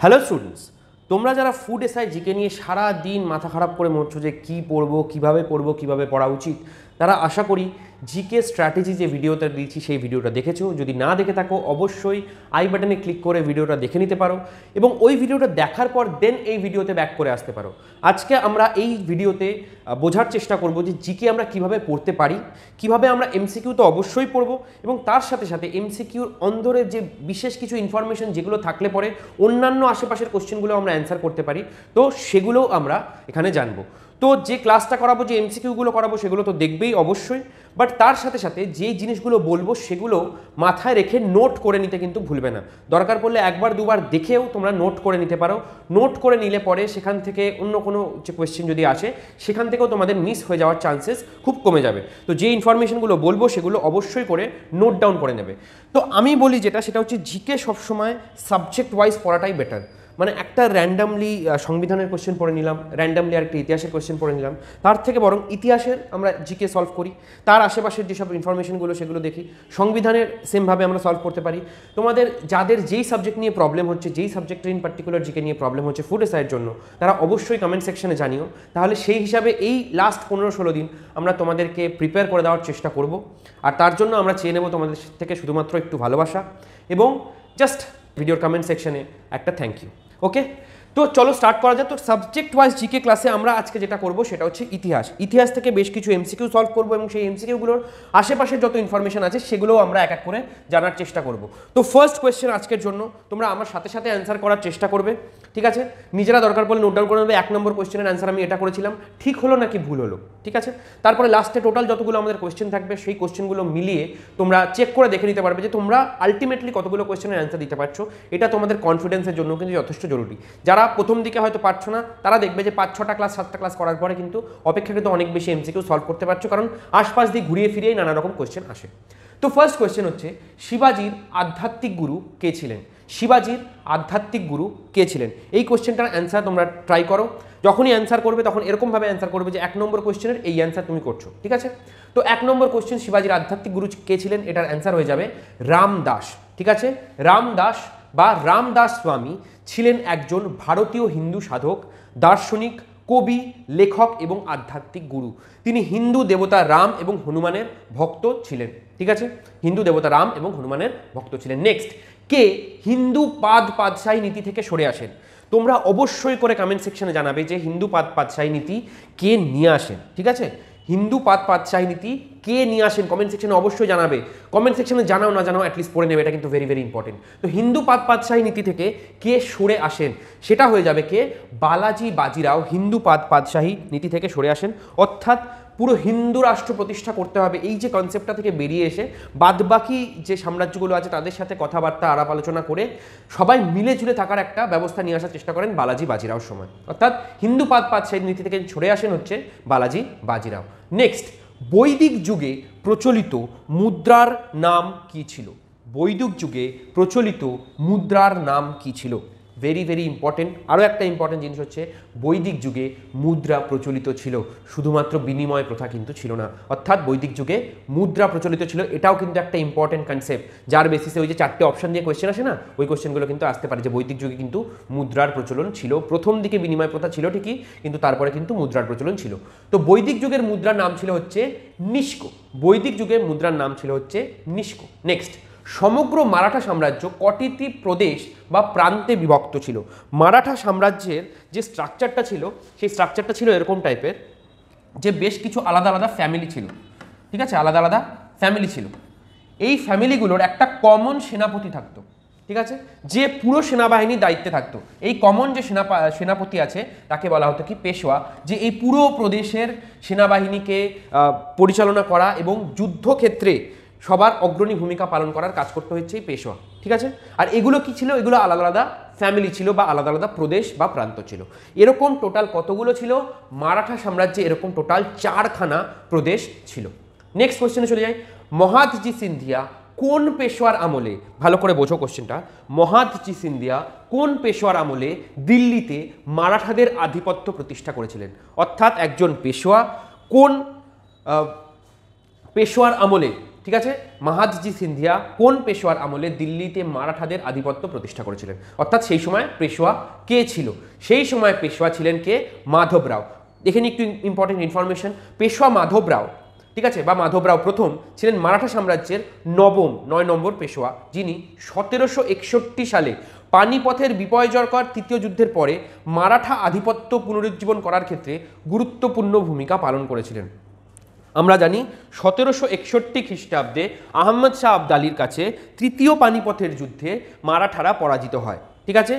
Hello students, তোমরা যারা food SI GK নিয়ে সারা দিন মাথা খারাপ করে মরছো যে কী পড়বো, কীভাবে পড়া উচিত, তারা আশা করি জিকে স্ট্র্যাটেজি যে ভিডিওটা দিয়েছি সেই ভিডিওটা দেখেছো। যদি না দেখে থাকো অবশ্যই আই বাটনে ক্লিক করে ভিডিওটা দেখে নিতে পারো এবং ওই ভিডিওটা দেখার পর দেন এই ভিডিওতে ব্যাক করে আসতে পারো। আজকে আমরা এই ভিডিওতে বোঝার চেষ্টা করব যে জিকে আমরা কিভাবে পড়তে পারি, কিভাবে আমরা এমসিকিউ তো অবশ্যই পড়বো এবং তার সাথে সাথে এমসিকিউর অন্দরে যে বিশেষ কিছু ইনফরমেশন যেগুলো থাকলে পরে অন্যান্য আশেপাশের কোশ্চেনগুলো আমরা অ্যান্সার করতে পারি, তো সেগুলোও আমরা এখানে জানবো। তো যে ক্লাসটা করাবো, যে এমসিকিউগুলো করাবো সেগুলো তো দেখবেই অবশ্যই, বাট তার সাথে সাথে যেই জিনিসগুলো বলবো সেগুলো মাথায় রেখে নোট করে নিতে কিন্তু ভুলবে না। দরকার পড়লে একবার দুবার দেখেও তোমরা নোট করে নিতে পারো। নোট করে নিলে পরে সেখান থেকে অন্য কোনো যে কোয়েশ্চেন যদি আসে সেখান থেকেও তোমাদের মিস হয়ে যাওয়ার চান্সেস খুব কমে যাবে। তো যে ইনফরমেশনগুলো বলবো সেগুলো অবশ্যই করে নোট ডাউন করে নেবে। তো আমি বলি সেটা হচ্ছে জিকে সবসময় সাবজেক্ট ওয়াইজ পড়াটাই বেটার। মানে একটা র্যান্ডামলি সংবিধানের কোশ্চেন পড়ে নিলাম, র্যান্ডামলি একটা ইতিহাসের কোশ্চেন পড়ে নিলাম, তার থেকে বরং ইতিহাসের আমরা জিকে সলভ করি, তার আশেপাশের যেসব ইনফরমেশনগুলো সেগুলো দেখি, সংবিধানের সেমভাবে আমরা সলভ করতে পারি। তোমাদের যাদের যেই সাবজেক্ট নিয়ে প্রবলেম হচ্ছে, যেই সাবজেক্টের ইন পার্টিকুলার জিকে নিয়ে প্রবলেম হচ্ছে ফুড এসআইয়ের জন্য, তারা অবশ্যই কমেন্ট সেকশনে জানিও। তাহলে সেই হিসাবে এই লাস্ট 15-16 দিন আমরা তোমাদেরকে প্রিপেয়ার করে দেওয়ার চেষ্টা করব। আর তার জন্য আমরা চেয়ে নেব তোমাদের থেকে শুধুমাত্র একটু ভালোবাসা এবং জাস্ট ভিডিওর কমেন্ট সেকশনে একটা থ্যাংক ইউ। ওকে, তো চলো স্টার্ট করা যায়। তো সাবজেক্ট ওয়াইজ জিকে ক্লাসে আমরা আজকে যেটা করব সেটা হচ্ছে ইতিহাস থেকে বেশ কিছু এমসিকিউ সলভ করব এবং সেই এমসিকিউগুলোর আশেপাশের যত ইনফরমেশন আছে সেগুলোও আমরা এক এক করে জানার চেষ্টা করব। তো ফার্স্ট কোয়েশ্চেন আজকের জন্য তোমরা আমার সাথে সাথে অ্যান্সার করার চেষ্টা করবে, ঠিক আছে? নিজেরা দরকার পড়লে নোট ডাউন করে নেবে 1 নম্বর কোয়েশ্চেনের অ্যান্সার আমি এটা করেছিলাম, ঠিক হলো নাকি ভুল হলো, ঠিক আছে? তারপরে লাস্টে টোটাল যতগুলো আমাদের কোয়েশ্চেন থাকবে সেই কোয়েশ্চেনগুলো মিলিয়ে তোমরা চেক করে দেখে নিতে পারবে যে তোমরা আলটিমেটলি কতগুলো কোয়েশ্চেনের অ্যান্সার দিতে পারছো। এটা তোমাদের কনফিডেন্সের জন্য কিন্তু যথেষ্ট জরুরি। যারা প্রথম দিকে হয়তো পারছো না তারা দেখবে যে 5-6টা ক্লাস 7টা ক্লাস করার পরে কিন্তু অপেক্ষাকৃত অনেক বেশি এমসিকিউ সলভ করতে পারছো, কারণ আশপাশ দিয়ে ঘুরিয়ে ফিরিয়েই নানা রকম কোয়েশ্চেন আসে। তো ফার্স্ট কোয়েশ্চেন হচ্ছে, শিবাজির আধ্যাত্মিক গুরু কে ছিলেন? শিবাজির আধ্যাত্মিক গুরু কে ছিলেন? এই কোয়েশ্চেনটার অ্যান্সার তোমরা ট্রাই করো। যখনই অ্যান্সার করবে তখন এরকমভাবে অ্যান্সার করবে যে 1 নম্বর কোয়েশ্চেনের এই অ্যান্সার তুমি করছো, ঠিক আছে? তো 1 নম্বর কোয়েশ্চেন, শিবাজির আধ্যাত্মিক গুরু কে ছিলেন, এটার অ্যান্সার হয়ে যাবে রামদাস, ঠিক আছে? রামদাস বা রামদাস স্বামী ছিলেন একজন ভারতীয় হিন্দু সাধক, দার্শনিক, কবি, লেখক এবং আধ্যাত্মিক গুরু। তিনি হিন্দু দেবতা রাম এবং হনুমানের ভক্ত ছিলেন, ঠিক আছে? হিন্দু দেবতা রাম এবং হনুমানের ভক্ত ছিলেন। নেক্সট, কে হিন্দু পাদশাহী নীতি থেকে সরে আসেন? তোমরা অবশ্যই করে কমেন্ট সেকশনে জানাবে যে হিন্দু পাদশাহী নীতি কে নিয়ে আসেন, ঠিক আছে? হিন্দু পাদশাহী নীতি কে নিয়ে আসেন কমেন্ট সেকশনে অবশ্যই জানাবে। কমেন্ট সেকশনে জানাও না জানাও অ্যাটলিস্ট পড়ে নেবে, এটা কিন্তু ভেরি ভেরি ইম্পর্টেন্ট। তো হিন্দু পাদশাহী নীতি থেকে কে সরে আসেন সেটা হয়ে যাবে কে? বালাজি বাজিরাও হিন্দু পাদশাহী নীতি থেকে সরে আসেন, অর্থাৎ পুরো হিন্দু রাষ্ট্র প্রতিষ্ঠা করতে হবে এই যে কনসেপ্টটা থেকে বেরিয়ে এসে বাদবাকি যে সাম্রাজ্যগুলো আছে তাদের সাথে কথাবার্তা আলাপ আলোচনা করে সবাই মিলে ঝুলে থাকার একটা ব্যবস্থা নিয়ে আসার চেষ্টা করেন বালাজি বাজিরাওর সময়, অর্থাৎ হিন্দু পাদশাহী নীতি থেকে সরে আসেন হচ্ছে বালাজি বাজিরাও। নেক্সট, বৈদিক যুগে প্রচলিত মুদ্রার নাম কি ছিল? বৈদিক যুগে প্রচলিত মুদ্রার নাম কি ছিল? Very very important. আরও একটা ইম্পর্টেন্ট জিনিস হচ্ছে, বৈদিক যুগে মুদ্রা প্রচলিত ছিল, শুধুমাত্র বিনিময় প্রথা কিন্তু ছিল না। অর্থাৎ বৈদিক যুগে মুদ্রা প্রচলিত ছিল, এটাও কিন্তু একটা ইম্পর্টেন্ট কনসেপ্ট যার বেসিসে ওই যে 4টে অপশন দিয়ে কোয়েশ্চেন আসে না, ওই কোয়েশ্চেনগুলো কিন্তু আসতে পারে যে বৈদিক যুগে কিন্তু মুদ্রার প্রচলন ছিল। প্রথম দিকে বিনিময় প্রথা ছিল ঠিকই, কিন্তু তারপরে কিন্তু মুদ্রার প্রচলন ছিল। তো বৈদিক যুগের মুদ্রার নাম ছিল হচ্ছে নিষ্ক। বৈদিক যুগের মুদ্রার নাম ছিল হচ্ছে নিষ্ক। নেক্সট, সমগ্র মারাঠা সাম্রাজ্য কটিটি প্রদেশ বা প্রান্তে বিভক্ত ছিল? মারাঠা সাম্রাজ্যের যে স্ট্রাকচারটা ছিল সেই স্ট্রাকচারটা ছিল এরকম টাইপের যে বেশ কিছু আলাদা আলাদা ফ্যামিলি ছিল, ঠিক আছে? আলাদা আলাদা ফ্যামিলি ছিল। এই ফ্যামিলিগুলোর একটা কমন সেনাপতি থাকতো, ঠিক আছে? যে পুরো সেনাবাহিনীর দায়িত্বে থাকতো। এই কমন যে সেনাপতি আছে তাকে বলা হতো কি? পেশোয়া। যে এই পুরো প্রদেশের সেনাবাহিনীকে পরিচালনা করা এবং যুদ্ধক্ষেত্রে সবার অগ্রণী ভূমিকা পালন করার কাজ করতে হচ্ছে এই পেশোয়া, ঠিক আছে? আর এগুলো কি ছিল? এগুলো আলাদা আলাদা ফ্যামিলি ছিল বা আলাদা আলাদা প্রদেশ বা প্রান্ত ছিল। এরকম টোটাল কতগুলো ছিল? মারাঠা সাম্রাজ্যে এরকম টোটাল 4খানা প্রদেশ ছিল। নেক্সট কোশ্চেনে চলে যাই। মহাদজি সিন্ধিয়া কোন পেশোয়ার আমলে, ভালো করে বোঝো কোশ্চেনটা, মহাদজি সিন্ধিয়া কোন পেশোয়ার আমলে দিল্লিতে মারাঠাদের আধিপত্য প্রতিষ্ঠা করেছিলেন? অর্থাৎ একজন পেশোয়া কোন পেশোয়ার আমলে ঠিক আছে, মাহাদজি সিন্ধিয়া কোন পেশোয়ার আমলে দিল্লিতে মারাঠাদের আধিপত্য প্রতিষ্ঠা করেছিলেন? অর্থাৎ সেই সময় পেশোয়া কে ছিল? সেই সময় পেশোয়া ছিলেন কে? মাধব রাও। এখানে একটু ইম্পর্টেন্ট ইনফরমেশন, পেশোয়া মাধব রাও, ঠিক আছে, বা মাধবরাও প্রথম ছিলেন মারাঠা সাম্রাজ্যের 9 নম্বর পেশোয়া, যিনি 1761 সালে পানিপথের বিপর্যয়কর তৃতীয় যুদ্ধের পরে মারাঠা আধিপত্য পুনরুজ্জীবন করার ক্ষেত্রে গুরুত্বপূর্ণ ভূমিকা পালন করেছিলেন। আমরা জানি 1761 খ্রিস্টাব্দে আহমদ শাহ আবদালির কাছে তৃতীয় পানিপথের যুদ্ধে মারাঠারা পরাজিত হয়। ঠিক আছে,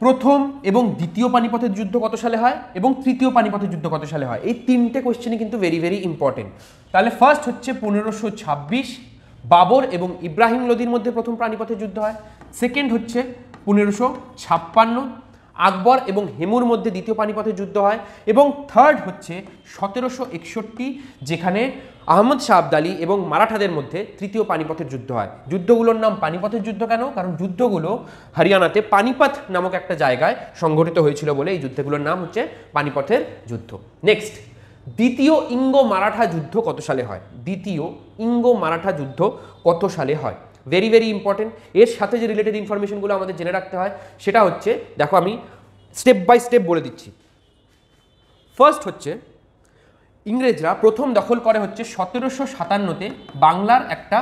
প্রথম এবং দ্বিতীয় পানিপথের যুদ্ধ কত সালে হয় এবং তৃতীয় পানিপথের যুদ্ধ কত সালে হয়? এই তিনটে কোশ্চেনই কিন্তু ভেরি ভেরি ইম্পর্টেন্ট। তাহলে ফার্স্ট হচ্ছে 1526, বাবর এবং ইব্রাহিম লোদির মধ্যে প্রথম পানিপথের যুদ্ধ হয়। সেকেন্ড হচ্ছে 1556, আকবর এবং হেমুর মধ্যে দ্বিতীয় পানিপথের যুদ্ধ হয়। এবং থার্ড হচ্ছে 1761, যেখানে আহমদ শাহ আবদালি এবং মারাঠাদের মধ্যে তৃতীয় পানিপথের যুদ্ধ হয়। যুদ্ধগুলোর নাম পানিপথের যুদ্ধ কেন? কারণ যুদ্ধগুলো হরিয়ানাতে পানিপথ নামক একটা জায়গায় সংঘটিত হয়েছিল বলে এই যুদ্ধগুলোর নাম হচ্ছে পানিপথের যুদ্ধ। নেক্সট, দ্বিতীয় ইঙ্গো মারাঠা যুদ্ধ কত সালে হয়? দ্বিতীয় ইঙ্গো মারাঠা যুদ্ধ কত সালে হয়? Very very important. এর সাথে যে রিলেটেড ইনফরমেশনগুলো আমাদের জেনে রাখতে হয় সেটা হচ্ছে, দেখো আমি স্টেপ বাই স্টেপ বলে দিচ্ছি। ফার্স্ট হচ্ছে, ইংরেজরা প্রথম দখল করে হচ্ছে 1757-তে বাংলার একটা,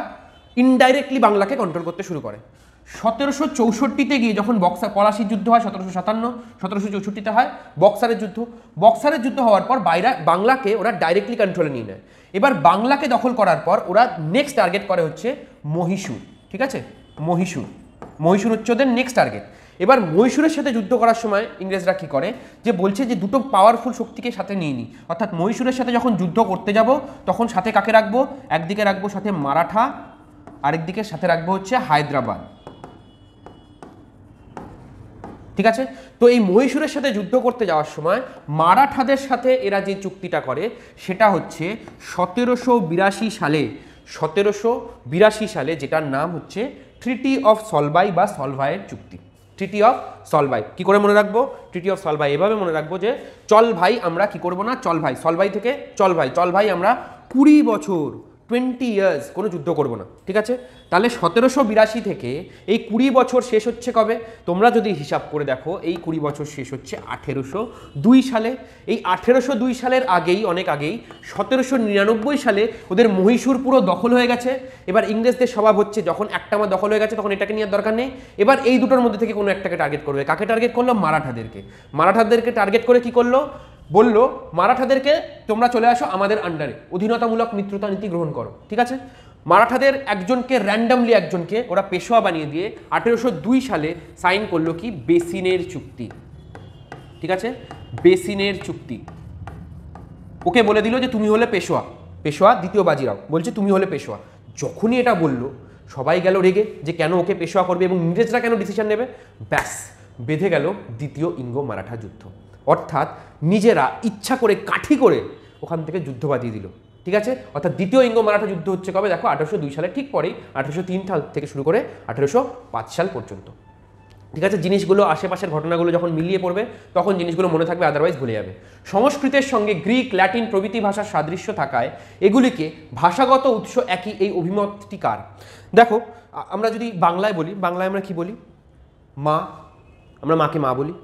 ইনডাইরেক্টলি বাংলাকে কন্ট্রোল করতে শুরু করে। 1764-তে গিয়ে যখন পলাশির যুদ্ধ হয়, 1757, 1764-তে হয় বক্সারের যুদ্ধ। বক্সারের যুদ্ধ হওয়ার পর বাংলাকে ওরা ডাইরেক্টলি কন্ট্রোলে নিয়ে নেয়। এবার বাংলাকে দখল করার পর ওরা নেক্সট টার্গেট করে হচ্ছে মহীশূর। ঠিক আছে, মহীশূর হচ্ছে ওদের নেক্সট টার্গেট। এবার মহীশূরের সাথে যুদ্ধ করার সময় ইংরেজরা কি করে, যে বলছে যে দুটো পাওয়ারফুল শক্তিকে সাথে নিয়ে নিই। অর্থাৎ মহীশূরের সাথে যখন যুদ্ধ করতে যাব তখন সাথে কাকে রাখবো? একদিকে রাখবো সাথে মারাঠা, আরেকদিকে সাথে রাখবো হচ্ছে হায়দ্রাবাদ। ঠিক আছে, তো এই মহীশূরের সাথে যুদ্ধ করতে যাওয়ার সময় মারাঠাদের সাথে এরা যে চুক্তিটা করে সেটা হচ্ছে 1782 সালে, যেটার নাম হচ্ছে ট্রিটি অফ সলবাই বা সলভাইয়ের চুক্তি। ট্রিটি অফ সলবাই কি করে মনে রাখবো? ট্রিটি অফ সলবাই এভাবে মনে রাখবো যে চল ভাই আমরা কি করবো না, চল ভাই, সলবাই থেকে চল ভাই আমরা 20 বছর 20 ইয়ার্স কোনো যুদ্ধ করবো না। ঠিক আছে, তাহলে 1782 থেকে এই 20 বছর শেষ হচ্ছে কবে? তোমরা যদি হিসাব করে দেখো, এই 20 বছর শেষ হচ্ছে 1802 সালে। এই 1802 সালের আগেই, অনেক আগেই 1799 সালে ওদের মহীশূর পুরো দখল হয়ে গেছে। এবার ইংরেজদের স্বভাব হচ্ছে, যখন একটা আমার দখল হয়ে গেছে তখন এটাকে নেওয়ার দরকার নেই, এবার এই দুটোর মধ্যে থেকে কোনো একটাকে টার্গেট করবে। কাকে টার্গেট করলো? মারাঠাদেরকে টার্গেট করে কি করলো? বললো মারাঠাদেরকে তোমরা চলে আসো আমাদের আন্ডারে, অধীনতামূলক মিত্রতা নীতি গ্রহণ করো। ঠিক আছে, মারাঠাদের র্যান্ডামলি একজনকে ওরা পেশোয়া বানিয়ে দিয়ে 1802 সালে সাইন করলো কি? বেসিনের চুক্তি। ঠিক আছে, বেসিনের চুক্তি। ওকে বলে দিল যে তুমি হলে পেশোয়া দ্বিতীয় বাজিরাও বলছে তুমি হলে পেশোয়া। যখনই এটা বললো সবাই গেল রেগে যে কেন ওকে পেশোয়া করবে এবং ইংরেজরা কেন ডিসিশন নেবে। ব্যাস, বেঁধে গেল দ্বিতীয় ইঙ্গো মারাঠা যুদ্ধ। অর্থাৎ নিজেরা ইচ্ছা করে কাঠি করে ওখান থেকে যুদ্ধ বাঁধিয়ে দিল। ঠিক আছে, অর্থাৎ দ্বিতীয় ইঙ্গো মারাঠা যুদ্ধ হচ্ছে কবে? দেখো 1802 সালে ঠিক পরেই 1803 সাল থেকে শুরু করে 1805 সাল পর্যন্ত। ঠিক আছে, জিনিসগুলো আশেপাশের ঘটনাগুলো যখন মিলিয়ে পড়বে তখন জিনিসগুলো মনে থাকবে, আদারওয়াইজ ভুলে যাবে। সংস্কৃতের সঙ্গে গ্রিক, ল্যাটিন প্রভৃতি ভাষার সাদৃশ্য থাকায় এগুলিকে ভাষাগত উৎস একই, এই অভিমতটি কার? দেখো, আমরা যদি বাংলায় বলি, বাংলায় আমরা কি বলি? মা, আমরা মাকে মা বলি।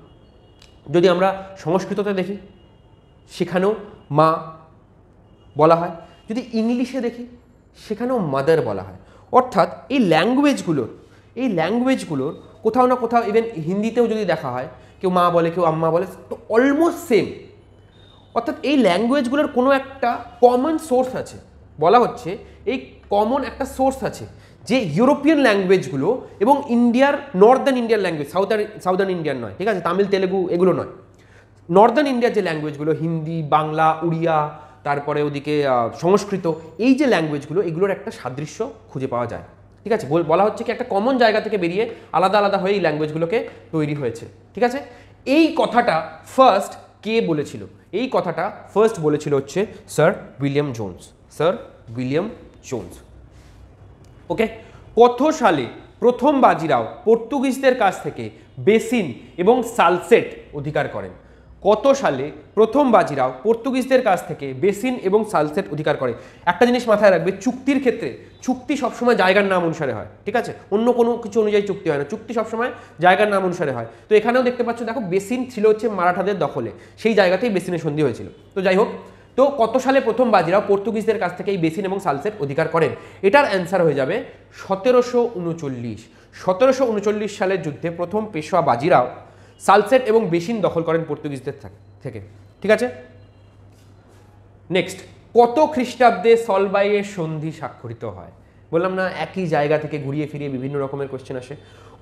যদি আমরা সংস্কৃততে দেখি সেখানেও মা বলা হয়। যদি ইংলিশে দেখি সেখানেও মাদার বলা হয়। অর্থাৎ এই ল্যাঙ্গুয়েজগুলোর কোথাও না কোথাও, ইভেন হিন্দিতেও যদি দেখা হয় কেউ মা বলে কেউ আম্মা বলে, তো অলমোস্ট সেম। অর্থাৎ এই ল্যাঙ্গুয়েজগুলোর কোনো একটা কমন সোর্স আছে। বলা হচ্ছে এই কমন একটা সোর্স আছে যে ইউরোপিয়ান ল্যাঙ্গুয়েজগুলো এবং ইন্ডিয়ার, Northern Indian language, southern Indian নয়, ঠিক আছে, তামিল তেলেগু এগুলো নয়, নর্দার্ন ইন্ডিয়ার যে ল্যাঙ্গুয়েজগুলো, হিন্দি, বাংলা, উড়িয়া, তারপরে ওদিকে সংস্কৃত, এই যে ল্যাঙ্গুয়েজগুলো এগুলোর একটা সাদৃশ্য খুঁজে পাওয়া যায়। ঠিক আছে, বলা হচ্ছে কি একটা কমন জায়গা থেকে বেরিয়ে আলাদা আলাদা হয়ে এই ল্যাঙ্গুয়েজগুলোকে তৈরি হয়েছে। ঠিক আছে, এই কথাটা ফার্স্ট কে বলেছিল? এই কথাটা ফার্স্ট বলেছিল হচ্ছে স্যার উইলিয়াম জোন্স। ওকে, কত সালে প্রথম বাজিরাও পর্তুগিজদের কাছ থেকে বেসিন এবং সালসেট অধিকার করেন? কত সালে প্রথম বাজিরাও পর্তুগিজদের কাছ থেকে বেসিন এবং সালসেট অধিকার করে? একটা জিনিস মাথায় রাখবে, চুক্তির ক্ষেত্রে চুক্তি সবসময় জায়গার নাম অনুসারে হয়, ঠিক আছে, অন্য কোনো কিছু অনুযায়ী চুক্তি হয় না, চুক্তি সবসময় জায়গার নাম অনুসারে হয়। তো এখানেও দেখতে পাচ্ছ, দেখো বেসিন ছিল হচ্ছে মারাঠাদের দখলে, সেই জায়গাতেই বেসিনের সন্ধি হয়েছিল। তো যাই হোক, তো কত সালে প্রথম বাজিরাও পর্তুগিজদের কাছ থেকে এই বেসিন এবং সালসেট অধিকার করেন? এটার অ্যান্সার হয়ে যাবে 1739। 1739 সালের যুদ্ধে প্রথম পেশোয়া বাজিরাও সালসেট এবং বেসিন দখল করেন পর্তুগিজদের থেকে, ঠিক আছে। নেক্সট, কত খ্রিস্টাব্দে সলবাইয়ের সন্ধি স্বাক্ষরিত হয়? বললাম না, একই জায়গা থেকে ঘুরিয়ে ফিরিয়ে বিভিন্ন রকমের কোশ্চেন আসে।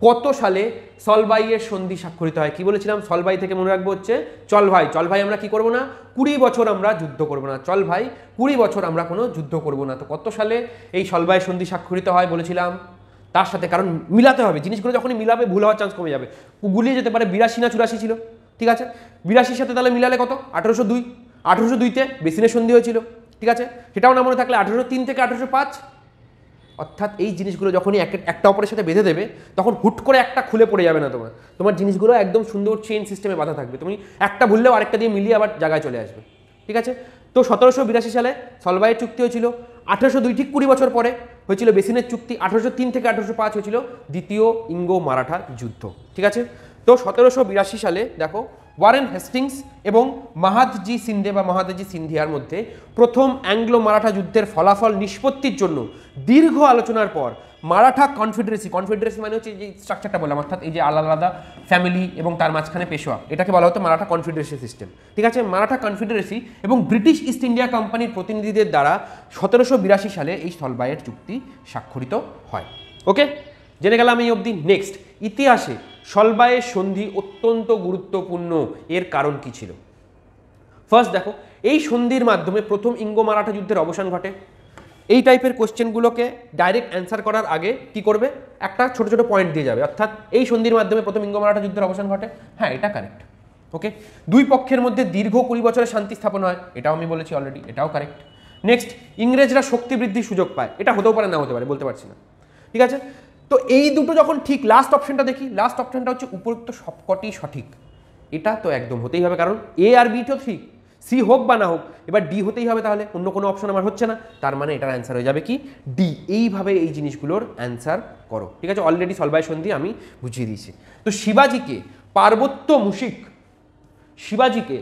কত সালে সলবাইয়ের সন্ধি স্বাক্ষরিত হয়? কি বলেছিলাম, সলবাই থেকে মনে রাখবো হচ্ছে চল ভাই আমরা কি করবো না, 20 বছর আমরা যুদ্ধ করবো না, চল ভাই 20 বছর আমরা কোনো যুদ্ধ করবো না। তো কত সালে এই সলবাইয়ের সন্ধি স্বাক্ষরিত হয় বলেছিলাম? তার সাথে, কারণ মিলাতে হবে জিনিসগুলো, যখনই মিলাবে ভুল হওয়ার চান্স কমে যাবে, গুলিয়ে যেতে পারে 82 না 84 ছিল, ঠিক আছে। 82 সাথে তাহলে মিলালে কত? 1802। 1802তে বেসিনের সন্ধি হয়েছিল, ঠিক আছে। সেটাও না মনে থাকলে 1803 থেকে 1805। অর্থাৎ এই জিনিসগুলো যখনই একটা অপরের সাথে বেঁধে দেবে, তখন হুট করে একটা খুলে পড়ে যাবে না, তোমার জিনিসগুলো একদম সুন্দর চেইন সিস্টেমে বাঁধা থাকবে, তুমি একটা ভুললেও আরেকটা দিয়ে মিলিয়ে আবার জায়গায় চলে আসবে, ঠিক আছে। তো 1782 সালে সলবাইয়ের চুক্তি হয়েছিল। 1802 ঠিক 20 বছর পরে হয়েছিল বেসিনের চুক্তি। 1803 থেকে 1805 হয়েছিল দ্বিতীয় ইঙ্গো মারাঠা যুদ্ধ, ঠিক আছে। তো 1782 সালে দেখো, ওয়ারেন হেস্টিংস এবং মাহাদজি সিন্ধে বা মহাদজি সিন্ধিয়ার মধ্যে প্রথম অ্যাংলো মারাঠা যুদ্ধের ফলাফল নিষ্পত্তির জন্য দীর্ঘ আলোচনার পর মারাঠা কনফেডারেসি মানে হচ্ছে যে স্ট্রাকচারটা বললাম, অর্থাৎ এই যে আলাদা আলাদা ফ্যামিলি এবং তার মাঝখানে পেশোয়া, এটাকে বলা হতো মারাঠা কনফেডারেসি সিস্টেম, ঠিক আছে। মারাঠা কনফেডারেসি এবং ব্রিটিশ ইস্ট ইন্ডিয়া কোম্পানির প্রতিনিধিদের দ্বারা 1782 সালে এই সলবাইয়ের চুক্তি স্বাক্ষরিত হয়। ওকে, জেনে গেলাম এই অবধি। নেক্সট, ইতিহাসে সলবাইয়ের সন্ধি অত্যন্ত গুরুত্বপূর্ণ, এর কারণ কি ছিল? ফার্স্ট দেখো, এই সন্ধির মাধ্যমে প্রথম ইঙ্গো মারাঠা যুদ্ধের অবসান ঘটে। এই টাইপের কোশ্চেনগুলোকে ডাইরেক্ট অ্যান্সার করার আগে কি করবে, একটা ছোট ছোট পয়েন্ট দিয়ে যাবে, অর্থাৎ এই সন্ধির মাধ্যমে প্রথম ইঙ্গো মারাঠা যুদ্ধের অবসান ঘটে, হ্যাঁ এটা কারেক্ট। ওকে, দুই পক্ষের মধ্যে দীর্ঘ 20 বছরের শান্তি স্থাপন হয়, এটাও আমি বলেছি অলরেডি, এটাও কারেক্ট। নেক্সট, ইংরেজরা শক্তি বৃদ্ধির সুযোগ পায়, এটা হতেও পারে না হতে পারে, বলতে পারছি না, ঠিক আছে। তো এই দুটো যখন ঠিক, লাস্ট অপশনটা দেখি, লাস্ট অপশনটা হচ্ছে উপরোক্ত সবকটি সঠিক, এটা তো একদম হতেই হবে, কারণ এ আর বি তো ঠিক, সি হোক বা না হোক, এবার ডি হতেই হবে, তাহলে অন্য কোনো অপশন আমার হচ্ছে না, তার মানে এটার অ্যান্সার হয়ে যাবে কি ডি। এইভাবে এই জিনিসগুলোর অ্যান্সার করো, ঠিক আছে। অলরেডি সলবাই সন্ধি আমি বুঝিয়ে দিয়েছি। তো শিবাজিকে পার্বত্য মুশিক, শিবাজিকে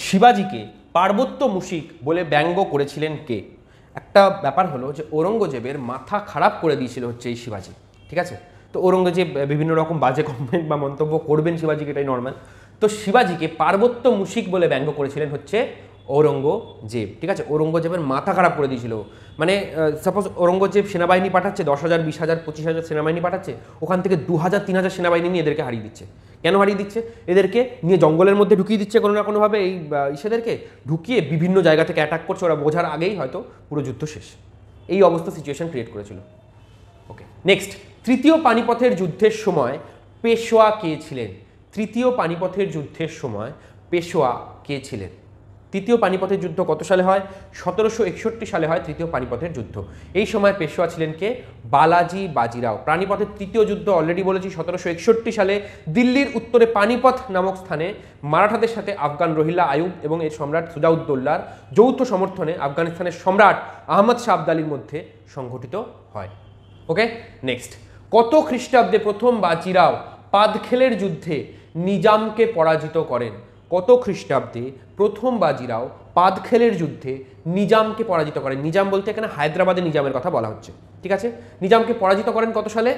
শিবাজিকে পার্বত্য মুশিক বলে ব্যঙ্গ করেছিলেন কে? একটা ব্যাপার হলো যে ঔরঙ্গজেবের মাথা খারাপ করে দিয়েছিল হচ্ছে এই শিবাজি, ঠিক আছে। তো ঔরঙ্গজেব বিভিন্ন রকম বাজে কমেন্ট বা মন্তব্য করবেন শিবাজিকে, এটাই নর্মাল। তো শিবাজিকে পার্বত্য মুশিক বলে ব্যঙ্গ করেছিলেন হচ্ছে ঔরঙ্গজেব, ঠিক আছে। ঔরঙ্গজেবের মাথা খারাপ করে দিয়েছিল, মানে সাপোজ ঔরঙ্গজেব সেনাবাহিনী পাঠাচ্ছে 10,000, 20,000, 25,000 সেনাবাহিনী পাঠাচ্ছে, ওখান থেকে 2,000, 3,000 সেনাবাহিনী নিয়ে এদেরকে হারিয়ে দিচ্ছে। কেন হারিয়ে দিচ্ছে? এদেরকে নিয়ে জঙ্গলের মধ্যে ঢুকিয়ে দিচ্ছে কোনো না কোনোভাবে, এই ইসেদেরকে ঢুকিয়ে বিভিন্ন জায়গা থেকে অ্যাটাক করছে, ওরা বোঝার আগেই হয়তো পুরো যুদ্ধ শেষ। এই অবস্থা সিচুয়েশন ক্রিয়েট করেছিল। ওকে, নেক্সট, তৃতীয় পানিপথের যুদ্ধের সময় পেশোয়া কে ছিলেন? তৃতীয় পানিপথের যুদ্ধের সময় পেশোয়া কে ছিলেন? তৃতীয় পানিপথের যুদ্ধ কত সালে হয়? 1761 সালে হয় তৃতীয় পানিপথের যুদ্ধ। এই সময় পেশোয়া ছিলেন কে? বালাজি বাজিরাও। পানিপথের তৃতীয় যুদ্ধ অলরেডি বলেছি 1761 সালে দিল্লির উত্তরে পানিপথ নামক স্থানে মারাঠাদের সাথে আফগান রহিল্লা আইয়ুব এবং এর সম্রাট সুজাউদ্দৌল্লার যৌথ সমর্থনে আফগানিস্তানের সম্রাট আহমদ শাহ আবদালির মধ্যে সংঘটিত হয়। ওকে, নেক্সট, কত খ্রিস্টাব্দে প্রথম বাজিরাও পাদখেলের যুদ্ধে নিজামকে পরাজিত করেন? কত খ্রিস্টাব্দে প্রথম বাজিরাও পাদখেলের যুদ্ধে নিজামকে পরাজিত করেন? নিজাম বলতে এখানে হায়দ্রাবাদের নিজামের কথা বলা হচ্ছে, ঠিক আছে। নিজামকে পরাজিত করেন কত সালে?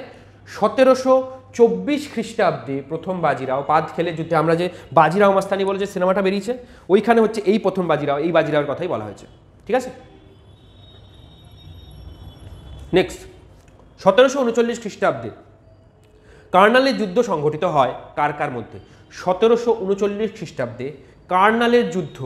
1724 খ্রিস্টাব্দে প্রথম বাজিরাও পাদখেলের যুদ্ধে। আমরা যে বাজিরাও মাস্তানি বলে যে সিনেমাটা বেরিয়েছে, ওইখানে হচ্ছে এই প্রথম বাজিরাও, এই বাজিরাওর কথাই বলা হয়েছে, ঠিক আছে। নেক্সট, 1739 খ্রিস্টাব্দে কার্নালের যুদ্ধ সংঘটিত হয় কার কার মধ্যে? 1739 খ্রিস্টাব্দে কার্নালের যুদ্ধ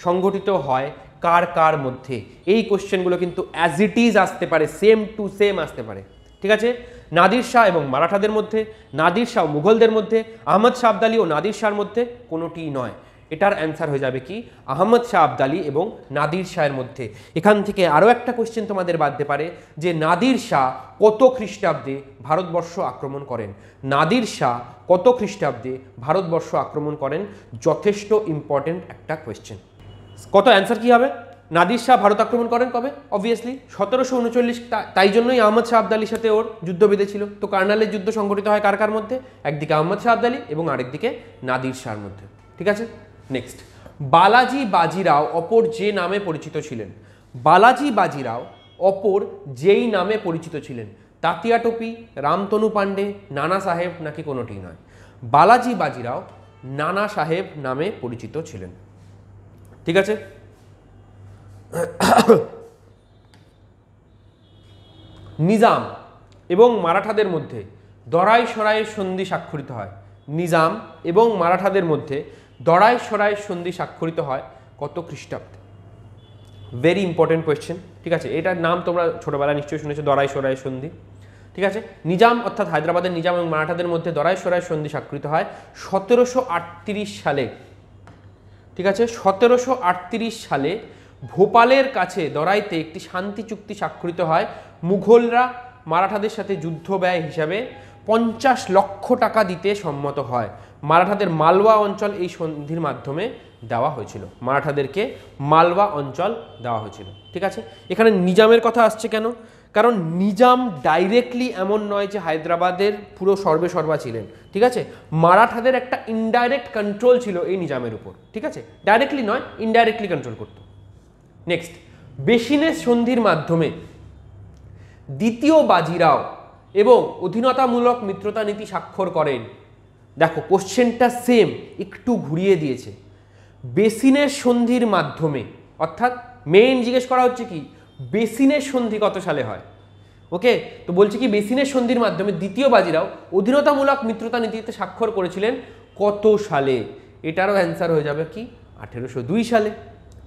সংঘটিত হয় কার কার মধ্যে? এই কোশ্চেনগুলো কিন্তু অ্যাজ ইট ইজ আসতে পারে, সেম টু সেম আসতে পারে, ঠিক আছে? নাদির শাহ এবং মারাঠাদের মধ্যে, নাদির শাহ মুঘলদের মধ্যে, আহমদ শাহ আবদালি ও নাদির শাহর মধ্যে কোনোটিই নয়। এটার অ্যান্সার হয়ে যাবে কি আহমদ শাহ আবদালি এবং নাদির শাহের মধ্যে। এখান থেকে আরও একটা কোশ্চেন তোমাদের বাঁধতে পারে যে নাদির শাহ কত খ্রিস্টাব্দে ভারতবর্ষ আক্রমণ করেন? নাদির শাহ কত খ্রিস্টাব্দে ভারতবর্ষ আক্রমণ করেন? যথেষ্ট ইম্পর্টেন্ট একটা কোয়েশ্চেন। কত অ্যান্সার কি হবে? নাদির শাহ ভারত আক্রমণ করেন কবে? অবভিয়াসলি 1739। তাই জন্যই আহমদ শাহ আবদালির সাথে ওর যুদ্ধ বেঁধেছিল। তো কার্নালের যুদ্ধ সংঘটিত হয় কার কার মধ্যে? একদিকে আহমদ শাহ আবদালি এবং আরেকদিকে নাদির শাহর মধ্যে, ঠিক আছে? নেক্সট, বালাজি বাজিরাও অপর যে নামে পরিচিত ছিলেন। বালাজি বাজিরাও অপর যেই নামে পরিচিত ছিলেন, তাতিয়া টোপি, রামতনু পাণ্ডে, নানা সাহেব নাকি কোনোটি নয়? বালাজি বাজিরাও নানা সাহেব নামে পরিচিত ছিলেন, ঠিক আছে? নিজাম এবং মারাঠাদের মধ্যে দরাই সরাইয়ের সন্ধি স্বাক্ষরিত হয়। নিজাম এবং মারাঠাদের মধ্যে দরাই সরাইয়ের সন্ধি স্বাক্ষরিত হয় কত খ্রিস্টাব্দে? ভেরি ইম্পর্টেন্ট কোয়েশ্চেন, ঠিক আছে? এটার নাম তোমরা ছোটবেলায় নিশ্চয়ই শুনেছো, দরাই সরাইয়ের সন্ধি, ঠিক আছে? নিজাম অর্থাৎ হায়দ্রাবাদের নিজাম এবং মারাঠাদের মধ্যে দরাই সরাইয়ের সন্ধি স্বাক্ষরিত হয় 1738 সালে, ঠিক আছে? 1738 সালে ভোপালের কাছে দরাইতে একটি শান্তি চুক্তি স্বাক্ষরিত হয়। মুঘলরা মারাঠাদের সাথে যুদ্ধ ব্যয় হিসাবে 50 লক্ষ টাকা দিতে সম্মত হয়। মারাঠাদের মালওয়া অঞ্চল এই সন্ধির মাধ্যমে দেওয়া হয়েছিল, মারাঠাদেরকে মালওয়া অঞ্চল দেওয়া হয়েছিল, ঠিক আছে? এখানে নিজামের কথা আসছে কেন? কারণ নিজাম ডাইরেক্টলি এমন নয় যে হায়দ্রাবাদের পুরো সর্বেসর্বা ছিলেন, ঠিক আছে? মারাঠাদের একটা ইনডাইরেক্ট কন্ট্রোল ছিল এই নিজামের উপর, ঠিক আছে? ডাইরেক্টলি নয়, ইনডাইরেক্টলি কন্ট্রোল করত। নেক্সট, বেসিনের সন্ধির মাধ্যমে দ্বিতীয় বাজিরাও এবং অধীনতামূলক মিত্রতা নীতি স্বাক্ষর করেন। দেখো কোশ্চেনটা সেম, একটু ঘুরিয়ে দিয়েছে। বেসিনের সন্ধির মাধ্যমে, অর্থাৎ মেইন জিজ্ঞেস করা হচ্ছে কি বেসিনের সন্ধি কত সালে হয়, ওকে? তো বলছে কি বেসিনের সন্ধির মাধ্যমে দ্বিতীয় বাজিরাও অধীনতামূলক মিত্রতা নীতিতে স্বাক্ষর করেছিলেন কত সালে? এটারও অ্যান্সার হয়ে যাবে কি 1802 সালে,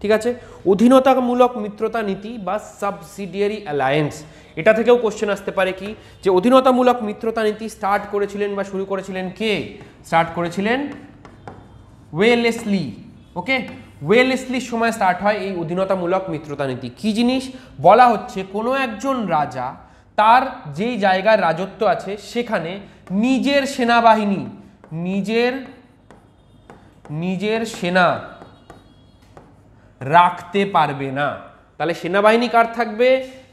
ঠিক আছে? অধীনতামূলক মিত্রতা নীতি বা সাবসিডিয়ারি অ্যালায়েন্স, এটা থেকেও কোশ্চেন আসতে পারে কি যে অধীনতামূলক মিত্রতা নীতি স্টার্ট করেছিলেন বা শুরু করেছিলেন কে? স্টার্ট করেছিলেন ওয়েলেসলি, ওকে? ওয়েলেসলির সময় স্টার্ট হয় এই অধীনতামূলক মিত্রতা নীতি। কি জিনিস বলা হচ্ছে? কোনো একজন রাজা তার যেই জায়গার রাজত্ব আছে সেখানে নিজের সেনাবাহিনী, নিজের সেনা রাখতে পারবে না। তাহলে সেনাবাহিনী কার থাকবে?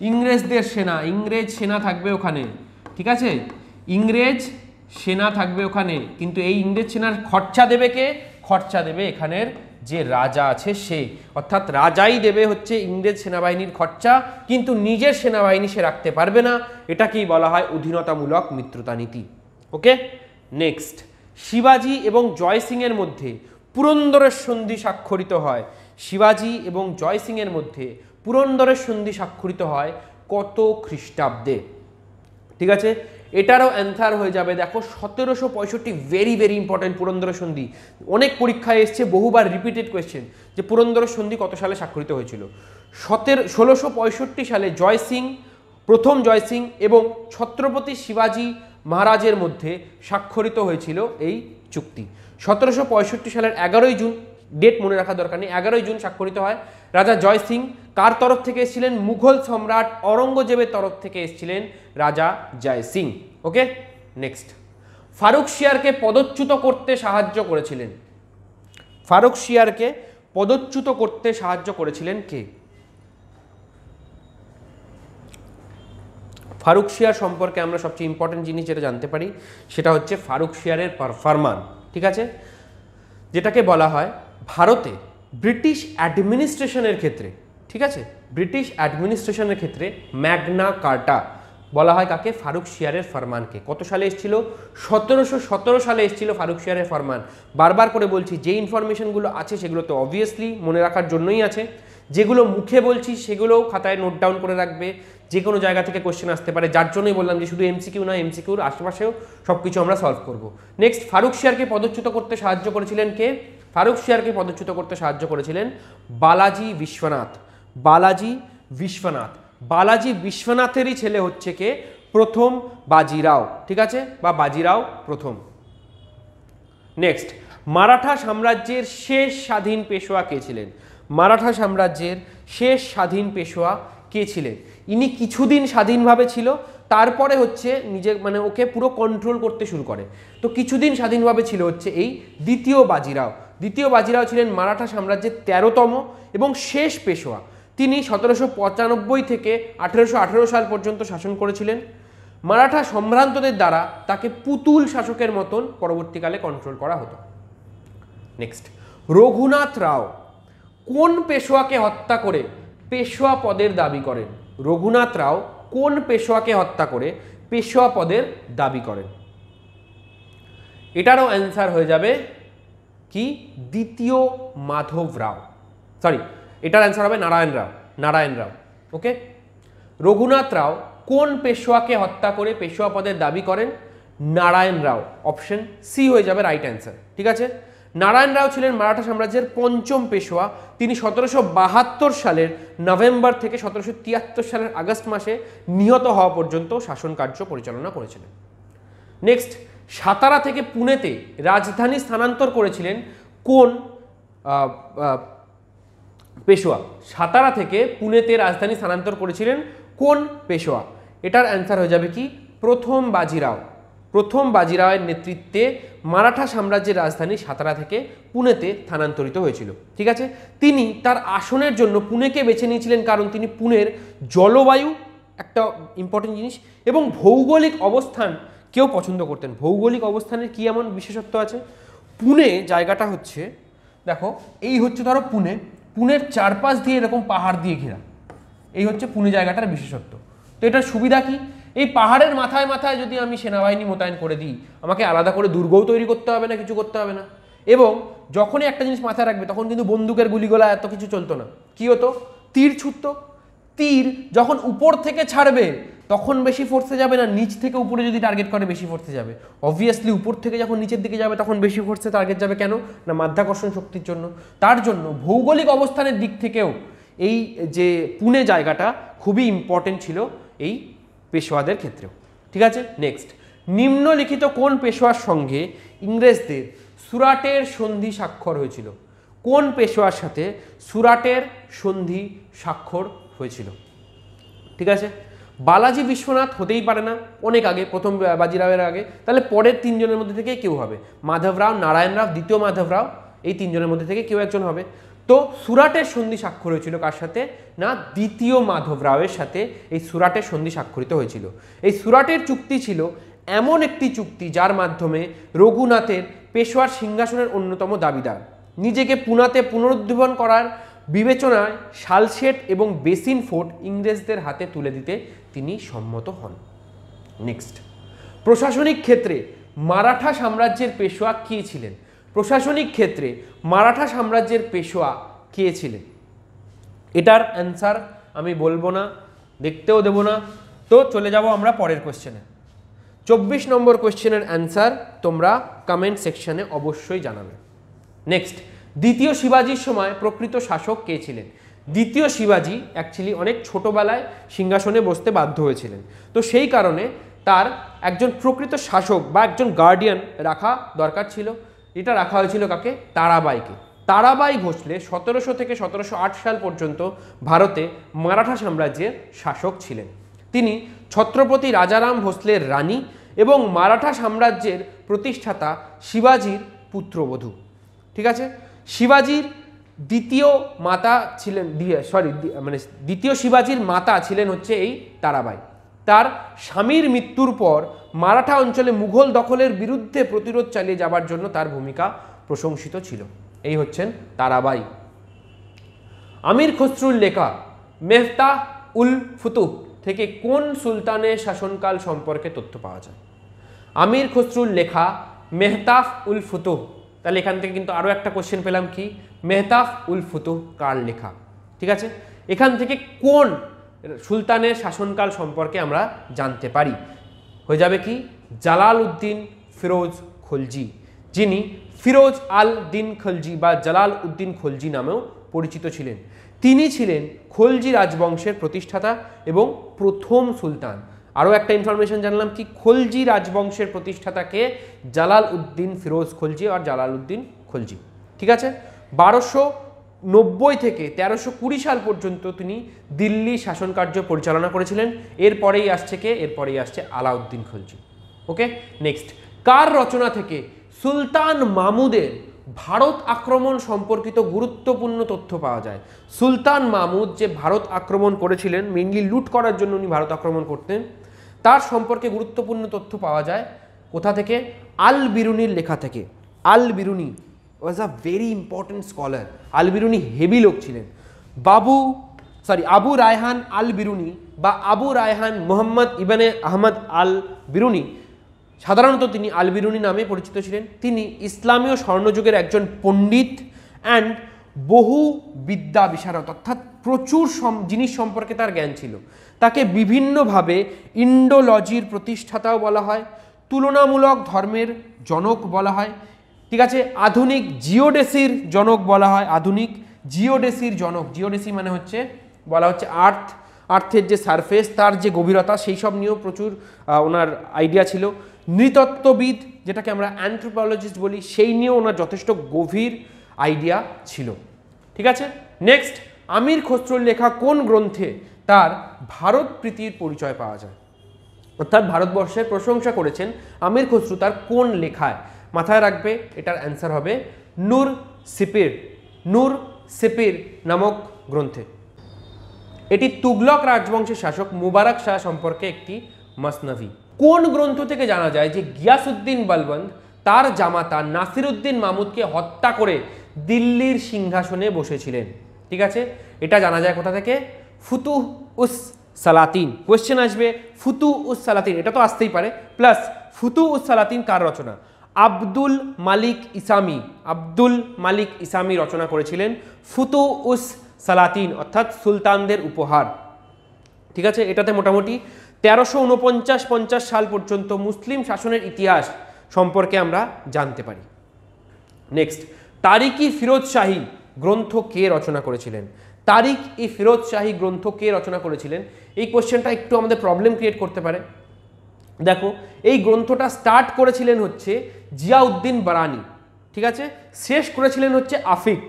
ইংরেজদের সেনা, ইংরেজ সেনা থাকবে ওখানে, ঠিক আছে? ইংরেজ সেনা থাকবে ওখানে, কিন্তু এই ইংরেজ সেনার খরচা দেবে কে? খরচা দেবে এখানের যে রাজা আছে সে, অর্থাৎ রাজাই দেবে হচ্ছে ইংরেজ সেনাবাহিনীর খরচা, কিন্তু নিজের সেনাবাহিনী সে রাখতে পারবে না। এটাকেই বলা হয় অধীনতামূলক মিত্রতা নীতি, ওকে? নেক্সট, শিবাজি এবং জয় সিং এর মধ্যে পুরন্দরের সন্ধি স্বাক্ষরিত হয়। শিবাজি এবং জয় সিং এর মধ্যে পুরন্দরের সন্ধি স্বাক্ষরিত হয় কত খ্রিস্টাব্দে? ঠিক আছে, এটারও অ্যান্সার হয়ে যাবে দেখো 1765। ভেরি ভেরি ইম্পর্টেন্ট পুরন্দরের সন্ধি, অনেক পরীক্ষায় এসছে, বহুবার রিপিটেড কোয়েশ্চেন যে পুরন্দরের সন্ধি কত সালে স্বাক্ষরিত হয়েছিল। 1665 সালে জয় সিং, প্রথম জয় সিং এবং ছত্রপতি শিবাজি মহারাজের মধ্যে স্বাক্ষরিত হয়েছিল এই চুক্তি। 1765 সালের 11ই জুন, ডেট মনে রাখা দরকার নেই, 11ই জুন স্বাক্ষরিত হয়। রাজা জয় সিং কার তরফ থেকে এসেছিলেন? মুঘল সম্রাট অরঙ্গজেবের তরফ থেকে এসেছিলেন রাজা জয় সিং, ওকে? নেক্সট, ফারুক শিয়ারকে পদচ্যুত করতে সাহায্য করেছিলেন। ফারুক শিয়ারকে পদচ্যুত করতে সাহায্য করেছিলেন কে? ফারুক শিয়ার সম্পর্কে আমরা সবচেয়ে ইম্পর্টেন্ট জিনিস যেটা জানতে পারি সেটা হচ্ছে ফারুক শিয়ারের ফরমান, ঠিক আছে? যেটাকে বলা হয় ভারতে ব্রিটিশ অ্যাডমিনিস্ট্রেশনের ক্ষেত্রে, ঠিক আছে, ব্রিটিশ অ্যাডমিনিস্ট্রেশনের ক্ষেত্রে ম্যাগনা কার্টা বলা হয় কাকে? ফারুক শিয়ারের ফরমানকে। কত সালে এসেছিল? 1717 সালে এসেছিল ফারুক শিয়ারের ফরমান। বারবার করে বলছি যে ইনফরমেশনগুলো আছে সেগুলো তো অবভিয়াসলি মনে রাখার জন্যই আছে, যেগুলো মুখে বলছি সেগুলোও খাতায় নোট ডাউন করে রাখবে, যে কোনো জায়গা থেকে কোশ্চেন আসতে পারে, যার জন্যই বললাম যে শুধু এমসিকিউ না, এমসিকিউর আশেপাশেও সব কিছু আমরা সলভ করব। নেক্সট, ফারুক শিয়ারকে পদচ্যুত করতে সাহায্য করেছিলেন কে? ফারুক শিয়ারকে পদচ্যুত করতে সাহায্য করেছিলেন বালাজি বিশ্বনাথ। বালাজি বিশ্বনাথ, বালাজি বিশ্বনাথেরই ছেলে হচ্ছে কে? প্রথম বাজিরাও, ঠিক আছে, বা বাজিরাও প্রথম। নেক্সট, মারাঠা সাম্রাজ্যের শেষ স্বাধীন পেশোয়া কে ছিলেন? মারাঠা সাম্রাজ্যের শেষ স্বাধীন পেশোয়া কে ছিলেন? ইনি কিছুদিন স্বাধীনভাবে ছিল, তারপরে হচ্ছে নিজে মানে ওকে পুরো কন্ট্রোল করতে শুরু করে। তো কিছুদিন স্বাধীনভাবে ছিল হচ্ছে এই দ্বিতীয় বাজিরাও। দ্বিতীয় বাজিরাও ছিলেন মারাঠা সাম্রাজ্যের 13তম এবং শেষ পেশোয়া। তিনি 1795 থেকে 1818 সাল পর্যন্ত শাসন করেছিলেন। মারাঠা সম্ভ্রান্তদের দ্বারা তাকে পুতুল শাসকের মতন পরবর্তীকালে কন্ট্রোল করা হতো। নেক্সট, রঘুনাথ রাও কোন পেশোয়াকে হত্যা করে পেশোয়া পদের দাবি করেন? রঘুনাথ রাও কোন পেশোয়াকে হত্যা করে পেশোয়া পদের দাবি করেন? এটারও অ্যান্সার হয়ে যাবে কি? দ্বিতীয় মাধব রাও, সরি, এটার অ্যান্সার হবে নারায়ণ রাও। নারায়ণ রাও, ওকে। রঘুনাথ রাও কোন পেশোয়াকে হত্যা করে পেশোয়া পদের দাবি করেন? নারায়ণ রাও। অপশন সি হয়ে যাবে রাইট অ্যান্সার, ঠিক আছে। নারায়ণ রাও ছিলেন মারাঠা সাম্রাজ্যের পঞ্চম পেশোয়া। তিনি 1772 সালের নভেম্বর থেকে 1773 সালের আগস্ট মাসে নিহত হওয়া পর্যন্ত শাসন কার্য পরিচালনা করেছিলেন। নেক্সট, সাতারা থেকে পুনেতে রাজধানী স্থানান্তর করেছিলেন কোন পেশোয়া? সাতারা থেকে পুনেতে রাজধানী স্থানান্তর করেছিলেন কোন পেশোয়া? এটার অ্যান্সার হয়ে যাবে কি? প্রথম বাজিরাও। প্রথম বাজিরাওয়ের নেতৃত্বে মারাঠা সাম্রাজ্যের রাজধানী সাতারা থেকে পুনেতে স্থানান্তরিত হয়েছিল, ঠিক আছে। তিনি তার আসনের জন্য পুনেকে বেছে নিয়েছিলেন কারণ তিনি পুনের জলবায়ু একটা ইম্পর্টেন্ট জিনিস এবং ভৌগোলিক অবস্থান কেউ পছন্দ করতেন। ভৌগোলিক অবস্থানের কি এমন বিশেষত্ব আছে? পুনে জায়গাটা হচ্ছে, দেখো এই হচ্ছে ধরো পুনে, পুনের চারপাশ দিয়ে এরকম পাহাড় দিয়ে ঘেরা, এই হচ্ছে পুনে জায়গাটার বিশেষত্ব। তো এটার সুবিধা কি? এই পাহাড়ের মাথায় মাথায় যদি আমি সেনাবাহিনী মোতায়েন করে দিই, আমাকে আলাদা করে দুর্গও তৈরি করতে হবে না, কিছু করতে হবে না। এবং যখনই একটা জিনিস মাথায় রাখবে তখন কিন্তু বন্দুকের গুলিগোলা এত কিছু চলতো না। কি হতো? তীর ছুটতো। তীর যখন উপর থেকে ছাড়বে তখন বেশি ফোর্সে যাবে না, নিচ থেকে উপরে যদি টার্গেট করে বেশি ফোর্সে যাবে। অবভিয়াসলি উপর থেকে যখন নিচের দিকে যাবে তখন বেশি ফোর্সে টার্গেট যাবে। কেন না? মাধ্যাকর্ষণ শক্তির জন্য। তার জন্য ভৌগোলিক অবস্থানের দিক থেকেও এই যে পুনে জায়গাটা খুবই ইম্পর্টেন্ট ছিল এই পেশোয়াদের ক্ষেত্রেও, ঠিক আছে। নেক্সট, নিম্নলিখিত কোন পেশোয়ার সঙ্গে ইংরেজদের সুরাটের সন্ধি স্বাক্ষর হয়েছিল? কোন পেশোয়ার সাথে সুরাটের সন্ধি স্বাক্ষর হয়েছিল? ঠিক আছে, বালাজি বিশ্বনাথ হতেই পারে না, অনেক আগে, প্রথম বাজিরাওয়ের আগে। তাহলে পরের তিনজনের মধ্যে থেকে কেউ হবে। মাধব রাও, নারায়ণ রাও, দ্বিতীয় মাধব রাও, এই তিনজনের মধ্যে থেকে কেউ একজন হবে। তো সুরাটের সন্ধি স্বাক্ষর হয়েছিল কার সাথে? না, দ্বিতীয় মাধব রাওয়ের সাথে এই সুরাটের সন্ধি স্বাক্ষরিত হয়েছিল। এই সুরাটের চুক্তি ছিল এমন একটি চুক্তি যার মাধ্যমে রঘুনাথের পেশোয়ার সিংহাসনের অন্যতম দাবিদার নিজেকে পুনাতে পুনরুজ্জীবন করার বিবেচনায় শালশেট এবং বেসিন ফোর্ট ইংরেজদের হাতে তুলে দিতে তিনি সম্মত হন। নেক্সট, প্রশাসনিক ক্ষেত্রে মারাঠা সাম্রাজ্যের পেশোয়া কে ছিলেন? প্রশাসনিক ক্ষেত্রে মারাঠা সাম্রাজ্যের পেশোয়া কে ছিলেন? এটার অ্যান্সার আমি বলবো না, দেখতেও দেব না। তো চলে যাব আমরা পরের কোশ্চেনে। 24 নম্বর কোশ্চেনের অ্যান্সার তোমরা কমেন্ট সেকশনে অবশ্যই জানাবে। নেক্সট, দ্বিতীয় শিবাজির সময় প্রকৃত শাসক কে ছিলেন? দ্বিতীয় শিবাজি অ্যাকচুয়ালি অনেক ছোটবেলায় সিংহাসনে বসতে বাধ্য হয়েছিলেন। তো সেই কারণে তার একজন প্রকৃত শাসক বা একজন গার্ডিয়ান রাখা দরকার ছিল। এটা রাখা হয়েছিল কাকে? তারাবাইকে। তারাবাই ভোসলে 1700 থেকে 1708 সাল পর্যন্ত ভারতে মারাঠা সাম্রাজ্যের শাসক ছিলেন। তিনি ছত্রপতি রাজারাম ভোসলের রানী এবং মারাঠা সাম্রাজ্যের প্রতিষ্ঠাতা শিবাজির পুত্রবধূ। ঠিক আছে, শিবাজির দ্বিতীয় মাতা ছিলেন, দ্বিতীয় শিবাজির মাতা ছিলেন হচ্ছে এই তারাবাই। তার স্বামীর মৃত্যুর পর মারাঠা অঞ্চলে মুঘল দখলের বিরুদ্ধে প্রতিরোধ চালিয়ে যাবার জন্য তার ভূমিকা প্রশংসিত ছিল। এই হচ্ছেন তারাবাই। আমির খসরুর লেখা মেহতা উল ফুতুহ থেকে কোন সুলতানের শাসনকাল সম্পর্কে তথ্য পাওয়া যায়? আমির খসরুর লেখা মেহতাফ উল ফুতুহ। তাহলে এখান থেকে কিন্তু আরও একটা কোশ্চেন পেলাম, কি মেহতাফ উল ফুতুহ কার লেখা? ঠিক আছে, এখান থেকে কোন সুলতানের শাসনকাল সম্পর্কে আমরা জানতে পারি? হয়ে যাবে কি জালাল উদ্দিন ফিরোজ খলজি। যিনি ফিরোজ আল দিন খলজি বা জালাল উদ্দিন খলজি নামেও পরিচিত ছিলেন। তিনি ছিলেন খলজি রাজবংশের প্রতিষ্ঠাতা এবং প্রথম সুলতান। আরও একটা ইনফরমেশন জানলাম কি, খলজি রাজবংশের প্রতিষ্ঠাতাকে জালাল উদ্দিন ফিরোজ খলজি আর জালাল উদ্দিন খলজি। ঠিক আছে, 1290 থেকে 1320 সাল পর্যন্ত তিনি দিল্লি শাসনকার্য পরিচালনা করেছিলেন। এরপরেই আসছে কে? এরপরেই আসছে আলাউদ্দিন খলজি। ওকে, নেক্সট, কার রচনা থেকে সুলতান মাহমুদের ভারত আক্রমণ সম্পর্কিত গুরুত্বপূর্ণ তথ্য পাওয়া যায়? সুলতান মাহমুদ যে ভারত আক্রমণ করেছিলেন, মেইনলি লুট করার জন্য উনি ভারত আক্রমণ করতেন, তার সম্পর্কে গুরুত্বপূর্ণ তথ্য পাওয়া যায় কোথা থেকে? আল বিরুনির লেখা থেকে। Al Biruni was a very important scholar. Al Biruni heavy লোক ছিলেন। আবু রায়হান আল বিরুনি বা আবু রায়হান মোহাম্মদ ইবনে আহমদ আল বিরুনি, সাধারণত তিনি আল বিরুনি নামে পরিচিত ছিলেন। তিনি ইসলামীয় স্বর্ণযুগের একজন পণ্ডিত অ্যান্ড বহু বিদ্যা বিশারদ, অর্থাৎ প্রচুর জিনিস সম্পর্কে তার জ্ঞান ছিল। তাকে বিভিন্নভাবে ইন্ডোলজির প্রতিষ্ঠাতাও বলা হয়, তুলনামূলক ধর্মের জনক বলা হয়। ঠিক আছে, আধুনিক জিওডেসির জনক বলা হয়। আধুনিক জিওডেসির জনক, জিওডেসি মানে হচ্ছে বলা হচ্ছে আর্থের যে সারফেস, তার যে গভীরতা, সেই সব নিয়েও প্রচুর ওনার আইডিয়া ছিল। নৃতত্ত্ববিদ, যেটাকে আমরা অ্যানথ্রোপোলজিস্ট বলি, সেই নিয়েও ওনার যথেষ্ট গভীর আইডিয়া ছিল। ঠিক আছে, নেক্সট, আমির খসরুর লেখা কোন গ্রন্থে তার ভারত প্রীতির পরিচয় পাওয়া যায়? অর্থাৎ ভারতবর্ষের প্রশংসা করেছেন আমির খসরু তার কোন লেখায়? মাথায় রাখবে, এটার অ্যান্সার হবে নূর সিপির নামক গ্রন্থে। এটি তুগলক রাজবংশের শাসক মুবারক শাহ সম্পর্কে একটি মসনভি। কোন গ্রন্থ থেকে জানা যায় যে গিয়াসউদ্দিন বলবন্দ তার জামাতা নাসিরউদ্দিন মাহমুদকে হত্যা করে দিল্লির সিংহাসনে বসেছিলেন? ঠিক আছে, এটা জানা যায় কোথা থেকে? ফুতুহ উস সালাতিন। কোয়েশ্চেন আসবে ফুতুহ উস সালাতিন, এটা তো আসতেই পারে। প্লাস ফুতুহ উস সালাতিন কার রচনা? আব্দুল মালিক ইসামি রচনা করেছিলেন ফুতুহ উস সালাতিন, অর্থাৎ সুলতানদের উপহার। ঠিক আছে, এটাতে মোটামুটি 1349-50 সাল পর্যন্ত মুসলিম শাসনের ইতিহাস সম্পর্কে আমরা জানতে পারি। নেক্সট, তারিক-ই ফিরোজ শাহী গ্রন্থ কে রচনা করেছিলেন? তারিক-ই ফিরোজ শাহী গ্রন্থ কে রচনা করেছিলেন? এই কোশ্চেনটা একটু আমাদের প্রবলেম ক্রিয়েট করতে পারে। দেখো, এই গ্রন্থটা স্টার্ট করেছিলেন হচ্ছে জিয়াউদ্দিন বারানি। ঠিক আছে, শেষ করেছিলেন হচ্ছে আফিক।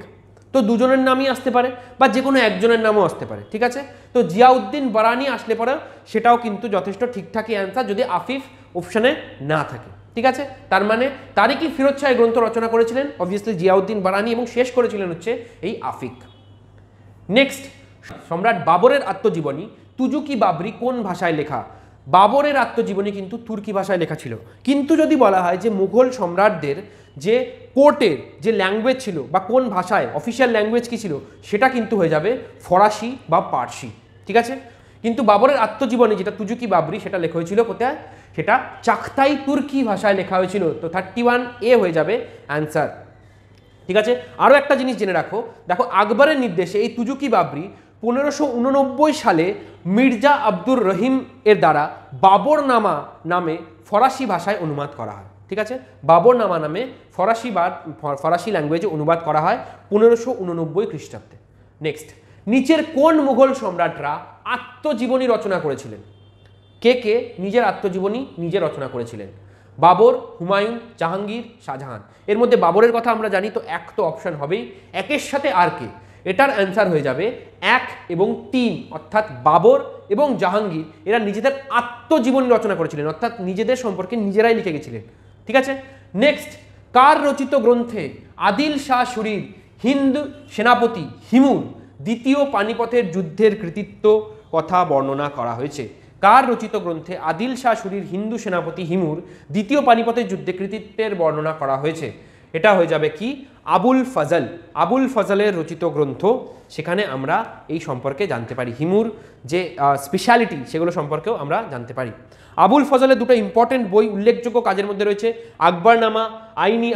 তো দুজনের নামই আসতে পারে বা যে কোনো একজনের নামও আসতে পারে। ঠিক আছে, তো জিয়াউদ্দিন বারানি আসলে পরে সেটাও কিন্তু যথেষ্ট ঠিকঠাকই অ্যান্সার, যদি আফিফ অপশানে না থাকে। ঠিক আছে, তার মানে তারিক-ই ফিরোজ শাহ গ্রন্থ রচনা করেছিলেন অবভিয়াসলি জিয়াউদ্দিন বারানি এবং শেষ করেছিলেন হচ্ছে এই আফিক। নেক্সট, সম্রাট বাবরের আত্মজীবনী তুজুকি বাবরি কোন ভাষায় লেখা? বাবরের আত্মজীবনী কিন্তু তুর্কি ভাষায় লেখা ছিল, কিন্তু যদি বলা হয় যে মুঘল সম্রাটদের যে কোর্টের যে ল্যাঙ্গুয়েজ ছিল বা কোন ভাষায় অফিসিয়াল ল্যাঙ্গুয়েজ কী ছিল, সেটা কিন্তু হয়ে যাবে ফরাসি বা পার্সি। ঠিক আছে, কিন্তু বাবরের আত্মজীবনী যেটা তুজুকি বাবরি, সেটা লেখা হয়েছিল কোথায়? সেটা চাখতাই তুর্কি ভাষায় লেখা হয়েছিল। তো 31A হয়ে যাবে অ্যান্সার। ঠিক আছে, আরও একটা জিনিস জেনে রাখো, দেখো আকবরের নির্দেশে এই তুজুকি বাবরি 1589 সালে মির্জা আব্দুর রহিম এর দ্বারা বাবরনামা নামে ফরাসি ভাষায় অনুবাদ করা হয়। ঠিক আছে, বাবরনামা নামে ফরাসি ল্যাঙ্গুয়েজে অনুবাদ করা হয় 1589 খ্রিস্টাব্দে। নেক্সট, নিচের কোন মুঘল সম্রাটরা আত্মজীবনী রচনা করেছিলেন? কে নিজের আত্মজীবনী নিজে রচনা করেছিলেন? বাবর, হুমায়ুন, জাহাঙ্গীর, শাহজাহান। এর মধ্যে বাবরের কথা আমরা জানি, তো এক তো অপশান হবেই। একের সাথে আর কে? এটার অ্যান্সার হয়ে যাবে 1 এবং 3, অর্থাৎ বাবর এবং জাহাঙ্গীর এরা নিজেদের আত্মজীবনী রচনা করেছিলেন, অর্থাৎ নিজেদের সম্পর্কে নিজেরাই লিখে গেছিলেন। ঠিক আছে, নেক্সট, কার রচিত গ্রন্থে আদিল শাহ সুরির হিন্দু সেনাপতি হিমুর দ্বিতীয় পানিপথের যুদ্ধের কৃতিত্ব কথা বর্ণনা করা হয়েছে? কার রচিত গ্রন্থে আদিল শাহ সুরির হিন্দু সেনাপতি হিমুর দ্বিতীয় পানিপথের যুদ্ধে কৃতিত্বের বর্ণনা করা হয়েছে? এটা হয়ে যাবে কি? আবুল ফজলের রচিত গ্রন্থ। সেখানে আমরা এই সম্পর্কে জানতে পারি, হিমুর যে স্পেশালিটি সেগুলো সম্পর্কেও আমরা জানতে পারি। আবুল ফজলের দুটো ইম্পর্টেন্ট বই উল্লেখযোগ্য কাজের মধ্যে রয়েছে আকবরনামা, আইনি